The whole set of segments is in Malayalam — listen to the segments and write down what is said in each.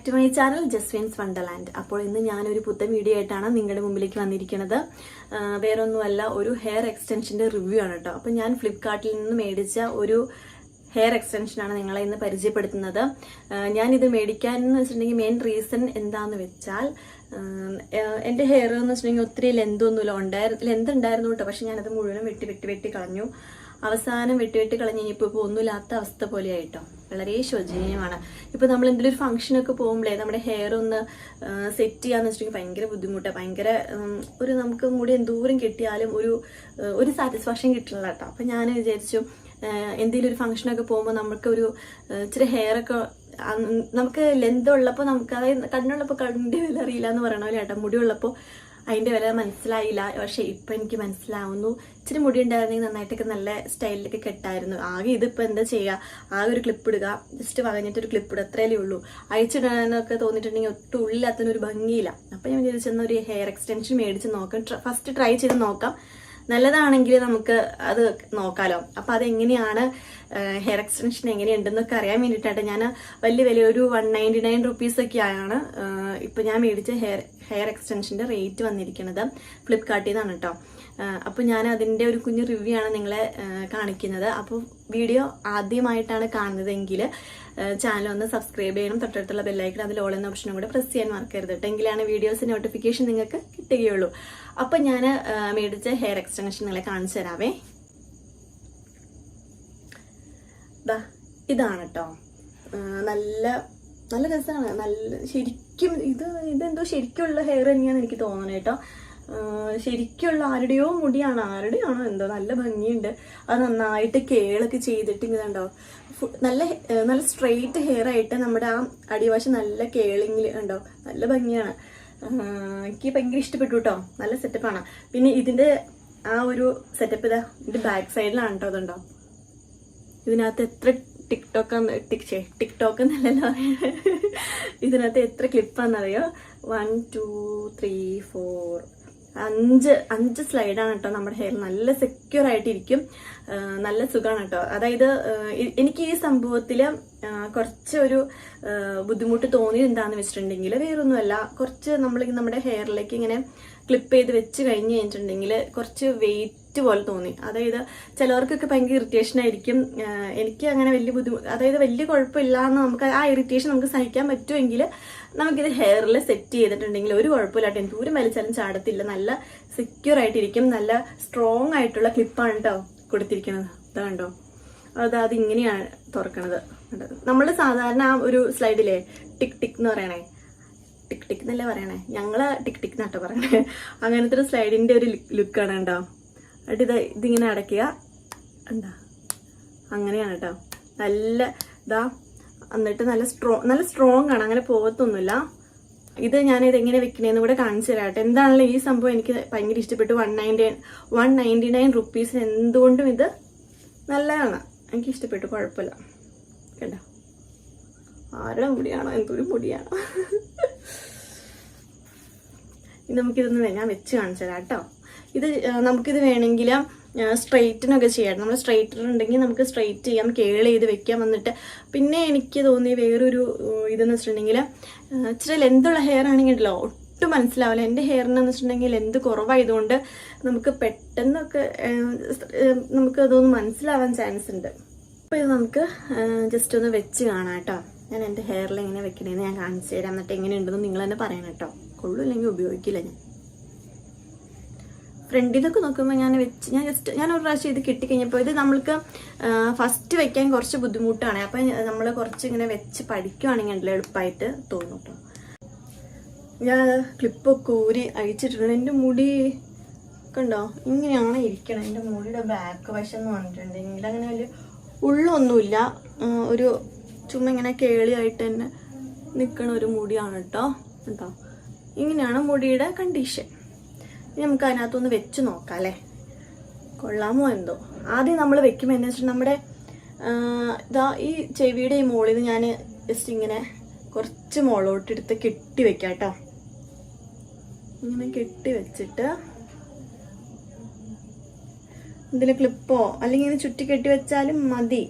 To my channel Jaswin's wonderland. അപ്പോൾ ഇന്ന് ഞാനൊരു പുത്തൻ വീഡിയോ ആയിട്ടാണ് നിങ്ങളുടെ മുമ്പിലേക്ക് വന്നിരിക്കുന്നത്. വേറൊന്നുമല്ല, ഒരു ഹെയർ എക്സ്റ്റൻഷൻ്റെ റിവ്യൂ ആണ് കേട്ടോ. അപ്പോൾ ഞാൻ ഫ്ലിപ്കാർട്ടിൽ നിന്ന് മേടിച്ച ഒരു ഹെയർ എക്സ്റ്റൻഷനാണ് നിങ്ങളെ ഇന്ന് പരിചയപ്പെടുത്തുന്നത്. ഞാനിത് മേടിക്കാനെന്ന് വെച്ചിട്ടുണ്ടെങ്കിൽ മെയിൻ റീസൺ എന്താണെന്ന് വെച്ചാൽ, എൻ്റെ ഹെയർ എന്ന് വെച്ചിട്ടുണ്ടെങ്കിൽ ഒത്തിരി ലെന്ത് ഉണ്ടായിരുന്നു കേട്ടോ. പക്ഷെ ഞാനത് മുഴുവനും വെട്ടി കളഞ്ഞു. അവസാനം വെട്ടി കളഞ്ഞ് കഴിഞ്ഞപ്പോൾ ഇപ്പോൾ ഒന്നുമില്ലാത്ത അവസ്ഥ പോലെയായിട്ടോ. വളരെ ശോചനീയമാണ്. ഇപ്പോൾ നമ്മൾ എന്തെങ്കിലും ഒരു ഫംഗ്ഷനൊക്കെ പോകുമ്പോഴേ നമ്മുടെ ഹെയർ ഒന്ന് സെറ്റ് ചെയ്യാന്ന് വെച്ചിട്ടുണ്ടെങ്കിൽ ഭയങ്കര ബുദ്ധിമുട്ടാണ്. ഭയങ്കര നമുക്ക് മുടി എന്തോരം കെട്ടിയാലും ഒരു സാറ്റിസ്ഫാക്ഷൻ കിട്ടില്ല കേട്ടോ. അപ്പം ഞാൻ വിചാരിച്ചു, എന്തെങ്കിലും ഒരു ഫംഗ്ഷനൊക്കെ പോകുമ്പോൾ നമുക്ക് ഒരു ഇച്ചിരി ഹെയറൊക്കെ നമുക്ക് ലെന്ത് ഉള്ളപ്പോൾ നമുക്ക്, അതായത് കണ്ണുള്ളപ്പോൾ കണ്ണിൻ്റെ വില അറിയില്ല എന്ന് പറയണ പോലെ കേട്ടോ. മുടി ഉള്ളപ്പോൾ അതിൻ്റെ വില മനസ്സിലായില്ല. പക്ഷെ ഇപ്പം എനിക്ക് മനസ്സിലാവുന്നു. ഇച്ചിരി മുടി ഉണ്ടായിരുന്നെങ്കിൽ നന്നായിട്ടൊക്കെ നല്ല സ്റ്റൈലിലൊക്കെ കെട്ടായിരുന്നു. ആകെ ഇതിപ്പോൾ എന്താ ചെയ്യുക, ആകെ ഒരു ക്ലിപ്പ് ഇടുക, ജസ്റ്റ് വകഞ്ഞിട്ടൊരു ക്ലിപ്പ് ഇടുക, അത്രയല്ലേ ഉള്ളൂ. അയച്ചിടാനൊക്കെ തോന്നിയിട്ടുണ്ടെങ്കിൽ ഒട്ടും ഉള്ളില്ലാത്തതിനൊരു ഭംഗിയില്ല. അപ്പം ഞാൻ വിചാരിച്ചെന്ന ഒരു ഹെയർ എക്സ്റ്റൻഷൻ മേടിച്ച് നോക്കാം, ഫസ്റ്റ് ട്രൈ ചെയ്ത് നോക്കാം. നല്ലതാണെങ്കിൽ നമുക്ക് അത് നോക്കാമല്ലോ. അപ്പം അതെങ്ങനെയാണ്, ഹെയർ എക്സ്റ്റൻഷൻ എങ്ങനെയുണ്ടെന്നൊക്കെ അറിയാൻ വേണ്ടിയിട്ടാണ് ഞാൻ വലിയ വില, ഒരു 199 റുപ്പീസൊക്കെയാണ് ഇപ്പം ഞാൻ മേടിച്ച ഹെയർ എക്സ്റ്റൻഷൻ്റെ റേറ്റ് വന്നിരിക്കുന്നത്. ഫ്ലിപ്കാർട്ടിൽ നിന്നാണ് കേട്ടോ. അപ്പോൾ ഞാൻ അതിൻ്റെ ഒരു കുഞ്ഞു റിവ്യൂ ആണ് നിങ്ങളെ കാണിക്കുന്നത്. അപ്പോൾ വീഡിയോ ആദ്യമായിട്ടാണ് കാണുന്നതെങ്കിൽ ചാനൽ ഒന്ന് സബ്സ്ക്രൈബ് ചെയ്യണം. തൊട്ടടുത്തുള്ള ബെല്ലൈക്കൺ, അതിൽ ഓൾ എന്ന ഓപ്ഷനും കൂടെ പ്രസ് ചെയ്യാൻ മറക്കരുത് കേട്ടോ. എങ്കിലാണ് വീഡിയോസ് നോട്ടിഫിക്കേഷൻ നിങ്ങൾക്ക് കിട്ടുകയുള്ളൂ. അപ്പം ഞാൻ മേടിച്ച ഹെയർ എക്സ്റ്റൻഷൻ നിങ്ങളെ കാണിച്ചു തരാവേ. ഇതാണ് കേട്ടോ. നല്ല രസമാണ്. ശരിക്കും ഇതെന്തോ ശരിക്കുള്ള ഹെയർ തന്നെയാണെന്ന് എനിക്ക് തോന്നുന്നത് കേട്ടോ. ശരിക്കുള്ള ആരുടെയോ ആണോ എന്തോ. നല്ല ഭംഗിയുണ്ട്. അത് നന്നായിട്ട് കേളൊക്കെ ചെയ്തിട്ട് ഇങ്ങനെയുണ്ടോ, നല്ല സ്ട്രെയിറ്റ് ഹെയർ ആയിട്ട് നമ്മുടെ ആ അടിവശം നല്ല കേളിങ്ങിൽ ഉണ്ടോ. നല്ല ഭംഗിയാണ്. എനിക്ക് ഭയങ്കര ഇഷ്ടപ്പെട്ടു കേട്ടോ. നല്ല സെറ്റപ്പാണ്. പിന്നെ ഇതിന്റെ ആ ഒരു സെറ്റപ്പ് ഇതിന്റെ ബാക്ക് സൈഡിലാണ് കേട്ടോ. അതുണ്ടോ, ഇതിനകത്ത് എത്ര ടിക്ടോക്ക് എന്നല്ലല്ലോ ഇതിനകത്ത് എത്ര ക്ലിപ്പാന്നറിയോ? 1 2 3 4 5 സ്ലൈഡാണ് കേട്ടോ. നമ്മുടെ ഹെയർ നല്ല സെക്യൂർ ആയിട്ടിരിക്കും. നല്ല സുഖമാണ് കേട്ടോ. അതായത് എനിക്ക് ഈ സംഭവത്തിൽ കുറച്ച് ഒരു ബുദ്ധിമുട്ട് തോന്നിയത് എന്താണെന്ന് വെച്ചിട്ടുണ്ടെങ്കിൽ, വേറൊന്നുമല്ല, കുറച്ച് നമ്മുടെ ഹെയറിലേക്ക് ഇങ്ങനെ ക്ലിപ്പ് ചെയ്ത് വെച്ച് കഴിഞ്ഞ് കഴിഞ്ഞിട്ടുണ്ടെങ്കിൽ കുറച്ച് വെയിറ്റ് പോലെ തോന്നി. അതായത് ചിലവർക്കൊക്കെ ഭയങ്കര ഇറിറ്റേഷൻ ആയിരിക്കും. എനിക്ക് അങ്ങനെ വലിയ അതായത് വലിയ കുഴപ്പമില്ല എന്ന്, നമുക്ക് ആ ഇറിറ്റേഷൻ നമുക്ക് സഹിക്കാൻ പറ്റുമെങ്കിൽ നമുക്കിത് ഹെയറിൽ സെറ്റ് ചെയ്തിട്ടുണ്ടെങ്കിൽ ഒരു കുഴപ്പമില്ലാട്ടോ. എനിക്ക് ദൂരം വലിച്ചാലും ചാടത്തില്ല. നല്ല സെക്യൂർ ആയിട്ടിരിക്കും. നല്ല സ്ട്രോങ് ആയിട്ടുള്ള ക്ലിപ്പാണ് കേട്ടോ കൊടുത്തിരിക്കുന്നത്. ഇതാണ്ടോ, അതിങ്ങനെയാണ് തുറക്കണത്. നമ്മൾ സാധാരണ ആ ഒരു സ്ലൈഡിലെ ടിക് ടിക് എന്ന് പറയണേ, ടിക് എന്നല്ലേ പറയണേ, ഞങ്ങള് ടിക് എന്നാട്ടോ പറയണേ. അങ്ങനത്തെ ഒരു സ്ലൈഡിന്റെ ഒരു ലുക്കാണ് കേട്ടോ. എന്നിട്ട് ഇതിങ്ങനെ അടയ്ക്കുക, എന്താ അങ്ങനെയാണ് കേട്ടോ. എന്നിട്ട് നല്ല സ്ട്രോങ് ആണ്. അങ്ങനെ പോകത്തൊന്നുമില്ല. ഇത് ഞാനിത് എങ്ങനെ വെക്കണേന്ന് കൂടെ കാണിച്ചു തരാം കേട്ടോ. എന്താണല്ലോ ഈ സംഭവം എനിക്ക് ഭയങ്കര ഇഷ്ടപ്പെട്ടു. 199 റുപ്പീസിന് എന്തുകൊണ്ടും ഇത് നല്ലതാണ്. എനിക്ക് ഇഷ്ടപ്പെട്ടു, കുഴപ്പമില്ല കേട്ടോ. ആരുടെ മുടിയാണോ, എന്തൊരു മുടിയാണോ. നമുക്കിതൊന്ന് ഞാൻ വെച്ച് കാണിച്ചു തരാം കേട്ടോ. നമുക്കിത് വേണമെങ്കിൽ സ്ട്രെയിറ്റിനൊക്കെ ചെയ്യാം. നമ്മൾ സ്ട്രെയിറ്റർ ഉണ്ടെങ്കിൽ നമുക്ക് സ്ട്രെയിറ്റ് ചെയ്യാം, കേൾ ചെയ്ത് വെക്കാം. വന്നിട്ട് പിന്നെ എനിക്ക് തോന്നി വേറൊരു ഇതെന്ന് വെച്ചിട്ടുണ്ടെങ്കിൽ, ഇച്ചിരി ലെന്തുള്ള ഹെയർ ആണെങ്കിൽ ഉണ്ടല്ലോ ഒട്ടും മനസ്സിലാവില്ല. എൻ്റെ ഹെയറിനെന്ന് വെച്ചിട്ടുണ്ടെങ്കിൽ ലെന്ത് കുറവായതുകൊണ്ട് നമുക്ക് പെട്ടെന്നൊക്കെ നമുക്ക് അതൊന്ന് മനസ്സിലാവാൻ ചാൻസ് ഉണ്ട്. അപ്പോൾ ഇത് നമുക്ക് ജസ്റ്റ് ഒന്ന് വെച്ച് കാണാം കേട്ടോ. ഞാൻ എൻ്റെ ഹെയറിൽ എങ്ങനെ വെക്കണേന്ന് ഞാൻ കാണിച്ചു തരാം. എന്നിട്ട് എങ്ങനെയുണ്ടെന്ന് നിങ്ങൾ തന്നെ പറയണം കേട്ടോ. കൊള്ളില്ലെങ്കിൽ ഉപയോഗിക്കില്ല ഞാൻ. ഫ്രണ്ടിലൊക്കെ നോക്കുമ്പോൾ ഞാൻ ഒരു പ്രാവശ്യം ഇത് കിട്ടിക്കഴിഞ്ഞപ്പോൾ, ഇത് നമ്മൾക്ക് ഫസ്റ്റ് വെക്കാൻ കുറച്ച് ബുദ്ധിമുട്ടാണ്. അപ്പം നമ്മൾ കുറച്ച് ഇങ്ങനെ വെച്ച് പഠിക്കുകയാണെങ്കിൽ ഉണ്ടല്ലോ എളുപ്പമായിട്ട് തോന്നും കേട്ടോ. ഞാൻ ക്ലിപ്പൊക്കെ ഊരി അഴിച്ചിട്ടുണ്ട്. എൻ്റെ മുടി കണ്ടോ, ഇങ്ങനെയാണ് ഇരിക്കണം. എൻ്റെ മുടിയുടെ ബാക്ക് വശം എന്ന് പറഞ്ഞിട്ടുണ്ടെങ്കിൽ അങ്ങനെ വലിയ ഉള്ളൊന്നുമില്ല. ഒരു ചുമ്മാ ഇങ്ങനെ കേളിയായിട്ട് തന്നെ നിൽക്കണ ഒരു മുടിയാണ് കേട്ടോ. ഇങ്ങനെയാണ് മുടിയുടെ കണ്ടീഷൻ. നമുക്ക് അതിനകത്തൊന്ന് വെച്ച് നോക്കാം അല്ലേ, കൊള്ളാമോ എന്തോ. ആദ്യം നമ്മൾ വെക്കുമ്പോൾ എന്താ വെച്ചാൽ നമ്മുടെ ഈ ചെവിയുടെ ഈ മുകളിൽ നിന്ന് ഞാൻ ജസ്റ്റ് ഇങ്ങനെ കുറച്ച് മുകളോട്ടെടുത്ത് കെട്ടി വെക്കാം കേട്ടോ. ഇങ്ങനെ കെട്ടി വെച്ചിട്ട് ഇതിൽ ക്ലിപ്പോ അല്ലെങ്കിൽ ഇങ്ങനെ ചുറ്റി കെട്ടി വെച്ചാലും മതി.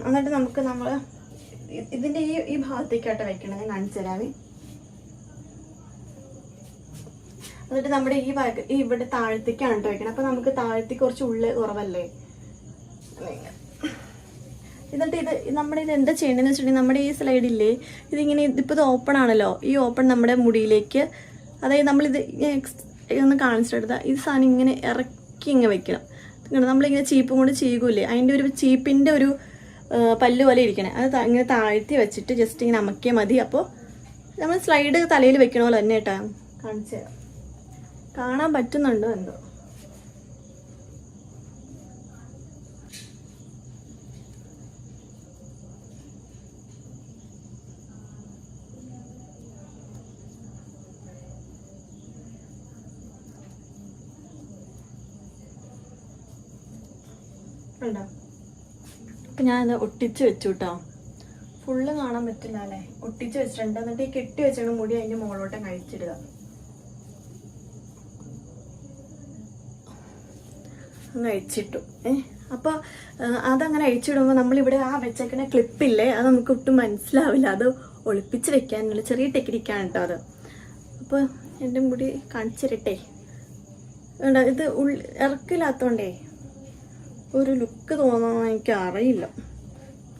എന്നിട്ട് നമ്മൾ ഇതിന്റെ ഈ ഭാഗത്തേക്കായിട്ട് വെക്കണം. ഞാൻ കാണിച്ചു തരാമേ. എന്നിട്ട് നമ്മുടെ ഈ ഇവിടെ താഴത്തേക്കാണ് കേട്ടോ വെക്കണം. അപ്പൊ നമുക്ക് താഴത്തേക്ക് കുറച്ച് ഉള്ളിൽ കുറവല്ലേ. എന്നിട്ട് ഇത് എന്താ ചെയ്യേണ്ടതെന്ന് വെച്ചിട്ടുണ്ടെങ്കിൽ നമ്മുടെ ഈ സ്ലൈഡില്ലേ, ഇതിങ്ങനെ ഇതിപ്പോൾ ഇത് ഓപ്പൺ ആണല്ലോ. ഈ ഓപ്പൺ നമ്മുടെ മുടിയിലേക്ക്, അതായത് നമ്മളിത് ഒന്ന് കാണിച്ചെടുത്താൽ ഈ സാധനം ഇങ്ങനെ ഇറക്കി ഇങ്ങനെ വെക്കണം. നമ്മളിങ്ങനെ ചീപ്പും കൊണ്ട് ചീകൂല്ലേ, അതിൻ്റെ ഒരു ചീപ്പിൻ്റെ ഒരു പല്ല് പോലെ ഇരിക്കണേ. അത് ഇങ്ങനെ താഴ്ത്തി വെച്ചിട്ട് ജസ്റ്റ് ഇങ്ങനെ അമക്കിയാൽ മതി. അപ്പോൾ നമ്മൾ സ്ലൈഡ് തലയിൽ വെക്കണ പോലെ തന്നെ കേട്ടോ. കാണിച്ചു തരാം, കാണാൻ പറ്റുന്നുണ്ടോ എന്തോ. അപ്പം ഞാനത് ഒട്ടിച്ച് വെച്ചു കേട്ടോ. ഫുള്ള് കാണാൻ പറ്റില്ല അല്ലേ. ഒട്ടിച്ച് വെച്ചിട്ടുണ്ട്. എന്നിട്ട് ഈ കെട്ടി വെച്ചാണ് മുടി അതിൻ്റെ മുകളിലോട്ട് കഴിച്ചിടുക. അങ്ങ് അഴിച്ചിട്ടു. അപ്പോൾ അതങ്ങനെ അഴിച്ചിടുമ്പോൾ നമ്മളിവിടെ ആ വെച്ചേക്കുന്ന ക്ലിപ്പില്ലേ, അത് നമുക്ക് ഒട്ടും മനസ്സിലാവില്ല. അത് ഒളിപ്പിച്ച് വെക്കാനുള്ള ചെറിയ ടെക്നിക്കാണ് കേട്ടോ അത്. അപ്പോൾ എൻ്റെ മുടി കാണിച്ചിരട്ടെ. ഇത് ഇറക്കില്ലാത്തോണ്ടേ ഒരു ലുക്ക് തോന്നാൻ എനിക്ക് അറിയില്ല.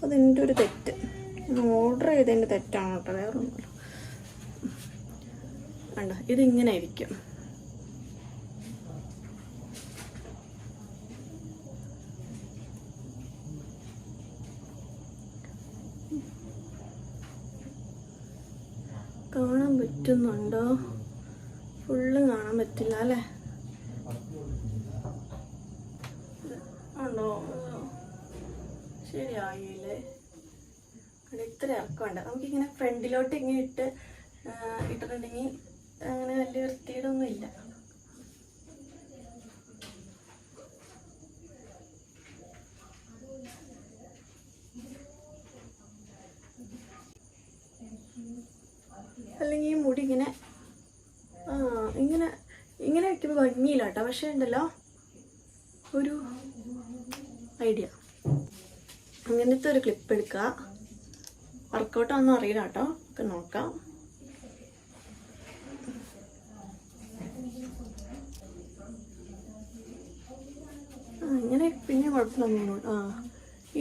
അതെൻ്റെ ഒരു തെറ്റ്. ഞാൻ ഓർഡർ ചെയ്തതിൻ്റെ തെറ്റാണ് കേട്ടോ, വേറെ ഒന്നുമില്ല. കണ്ടോ, ഇതിങ്ങനെ ആയിരിക്കും. കാണാൻ പറ്റുന്നുണ്ടോ? ഫുള്ളും കാണാൻ പറ്റില്ല അല്ലേ. ഉണ്ടോ? ശരിയായില്ലേ. ഇത്ര ഇറക്കമുണ്ട്. നമുക്കിങ്ങനെ ഫ്രണ്ടിലോട്ട് ഇങ്ങനെ ഇട്ടിട്ടുണ്ടെങ്കിൽ അങ്ങനെ വലിയ വൃത്തിയിടൊന്നും ഇല്ല. അല്ലെങ്കിൽ ഈ മുടി ഇങ്ങനെ ഇങ്ങനെ വെക്കുമ്പോൾ ഭംഗിയില്ല കേട്ടോ. പക്ഷേ ഉണ്ടല്ലോ ഒരു ഐഡിയ, അങ്ങനത്തെ ഒരു ക്ലിപ്പ് എടുക്കുക. വർക്കൗട്ടാണെന്നും അറിയില്ല കേട്ടോ, ഒക്കെ നോക്കാം. ഇങ്ങനെ പിന്നെ കുഴപ്പമില്ല.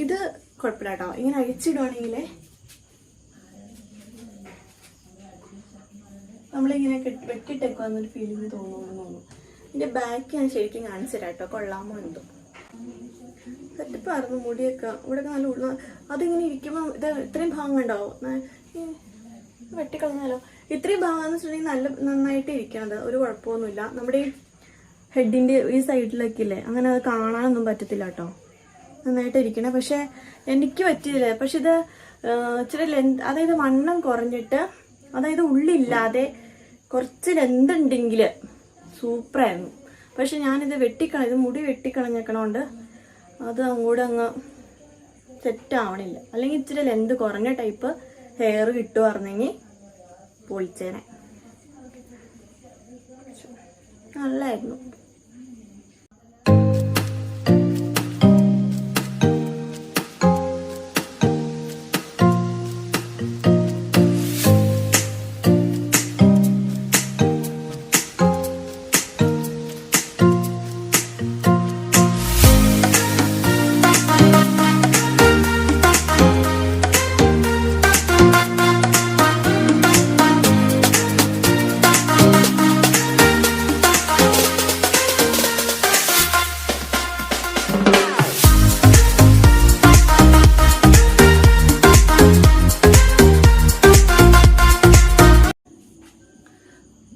ഇത് കുഴപ്പമില്ല കേട്ടോ. ഇങ്ങനെ അഴിച്ചിടുവാണെങ്കിൽ നമ്മളിങ്ങനെ വെട്ടിട്ടേക്കുവാന്നൊരു ഫീലിംഗ് തോന്നുന്നു. ഇതിൻ്റെ ബാക്ക് ഞാൻ ശരിക്കും കാണിച്ചു തരാം കേട്ടോ, കൊള്ളാമോ എന്തോ. സെറ്റപ്പായിരുന്നു മുടിയൊക്കെ. ഇവിടെയൊക്കെ നല്ല ഉള്ള അതിങ്ങനെ ഇരിക്കുമ്പോൾ ഇത് ഇത്രയും ഭാഗം ഉണ്ടാവും. വെട്ടിക്കളഞ്ഞാലോ. ഇത്രയും ഭാഗം എന്ന് വെച്ചിട്ടുണ്ടെങ്കിൽ നന്നായിട്ട് ഇരിക്കണത്, ഒരു കുഴപ്പമൊന്നുമില്ല. നമ്മുടെ ഈ ഹെഡിൻ്റെ ഈ സൈഡിലൊക്കെ ഇല്ലേ, അങ്ങനെ അത് കാണാനൊന്നും പറ്റത്തില്ല കേട്ടോ. നന്നായിട്ട് ഇരിക്കണേ. പക്ഷെ എനിക്ക് പറ്റിയില്ല. പക്ഷെ ഇത് ഇച്ചിരി അതായത് വണ്ണം കുറഞ്ഞിട്ട്, അതായത് ഉള്ളില്ലാതെ കുറച്ച് ലെന്തുണ്ടെങ്കിൽ സൂപ്പറായിരുന്നു. പക്ഷെ ഞാനിത് ഇത് മുടി വെട്ടിക്കളഞ്ഞേക്കണോണ്ട് അത് അങ്ങ് സെറ്റ് ആവണില്ല. അല്ലെങ്കിൽ ഇച്ചിരി ലെന്ത് കുറഞ്ഞ ടൈപ്പ് ഹെയർ കിട്ടുമായിരുന്നെങ്കിൽ പൊളിച്ചേനെ. നല്ലായിരുന്നു.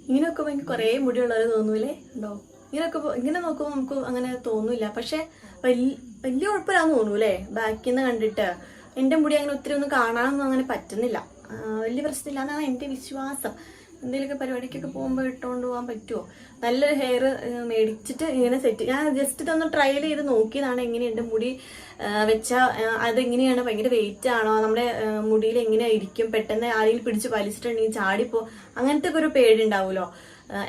ഇങ്ങനെയൊക്കെ എനിക്ക് കുറേ മുടിയുള്ളവർ തോന്നൂലേ ഉണ്ടോ? ഇങ്ങനെ നോക്കുമ്പോൾ നമുക്ക് അങ്ങനെ തോന്നില്ല. പക്ഷെ വലിയ കുഴപ്പമില്ലാന്ന് തോന്നൂലേ ബാക്കിൽ നിന്ന് കണ്ടിട്ട്. എൻ്റെ മുടി അങ്ങനെ ഒത്തിരി ഒന്നും കാണാനൊന്നും അങ്ങനെ പറ്റുന്നില്ല. വലിയ പ്രശ്നമില്ല എന്നാണ് എൻ്റെ വിശ്വാസം. എന്തെങ്കിലുമൊക്കെ പരിപാടിക്കൊക്കെ പോകുമ്പോൾ ഇട്ടുകൊണ്ട് പോകാൻ പറ്റുമോ? നല്ലൊരു ഹെയർ മേടിച്ചിട്ട് ഇങ്ങനെ ഞാൻ ജസ്റ്റ് ഇതൊന്ന് ട്രയൽ ചെയ്ത് നോക്കിയതാണ്. എങ്ങനെയുണ്ട് മുടി വെച്ചാൽ അതെങ്ങനെയാണ്, ഭയങ്കര വെയിറ്റ് ആണോ, നമ്മുടെ മുടിയിൽ എങ്ങനെയാ ഇരിക്കും, പെട്ടെന്ന് ആരെങ്കിലും പിടിച്ച് വലിച്ചിട്ടുണ്ടെങ്കിൽ ചാടിപ്പോ, അങ്ങനത്തെ ഒക്കെ ഒരു പേടി ഉണ്ടാവുമല്ലോ.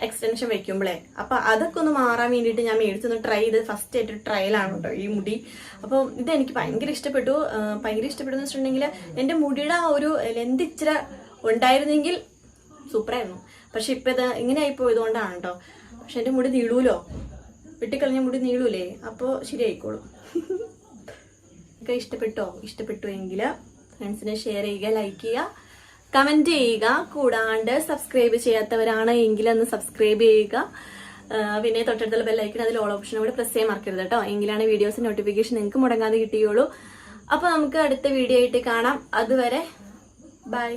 എക്സ്റ്റൻഷൻ വെക്കുമ്പോഴേ. അപ്പൊ അതൊക്കെ ഒന്ന് മാറാൻ വേണ്ടിയിട്ട് ഞാൻ മേടിച്ചൊന്ന് ട്രൈ ചെയ്ത് ഫസ്റ്റ് ആയിട്ട് ട്രയലാണ് കേട്ടോ ഈ മുടി. അപ്പോൾ ഇതെനിക്ക് ഭയങ്കര ഇഷ്ടപ്പെട്ടു. ഭയങ്കര ഇഷ്ടപ്പെട്ടെന്ന് വെച്ചിട്ടുണ്ടെങ്കിൽ എൻ്റെ മുടിയുടെ ആ ഒരു ലെന്ത് ഇച്ചിരി ഉണ്ടായിരുന്നെങ്കിൽ സൂപ്പറായിരുന്നു. പക്ഷെ ഇപ്പം ഇത് ഇങ്ങനെ ആയിപ്പോയതുകൊണ്ടാണ് കേട്ടോ. പക്ഷെ എൻ്റെ മുടി നീളൂലോ, വെട്ടിക്കളഞ്ഞ മുടി നീളൂലേ, അപ്പോൾ ശരിയായിക്കോളും. ഒക്കെ ഇഷ്ടപ്പെട്ടു എങ്കിൽ ഫ്രണ്ട്സിനെ ഷെയർ ചെയ്യുക, ലൈക്ക് ചെയ്യുക, കമന്റ് ചെയ്യുക. കൂടാണ്ട് സബ്സ്ക്രൈബ് ചെയ്യാത്തവരാണ് എങ്കിൽ ഒന്ന് സബ്സ്ക്രൈബ് ചെയ്യുക. പിന്നെ തൊട്ടടുത്തുള്ള ബെല്ലൈക്കൺ അതിൽ ഓൾ ഓപ്ഷൻ കൂടെ പ്രസ് ചെയ്യാൻ മറക്കരുത് കേട്ടോ. എങ്കിലാണ് വീഡിയോസ് നോട്ടിഫിക്കേഷൻ നിങ്ങൾക്ക് മുടങ്ങാതെ കിട്ടുകയുള്ളൂ. അപ്പോൾ നമുക്ക് അടുത്ത വീഡിയോ ആയിട്ട് കാണാം. അതുവരെ ബൈ.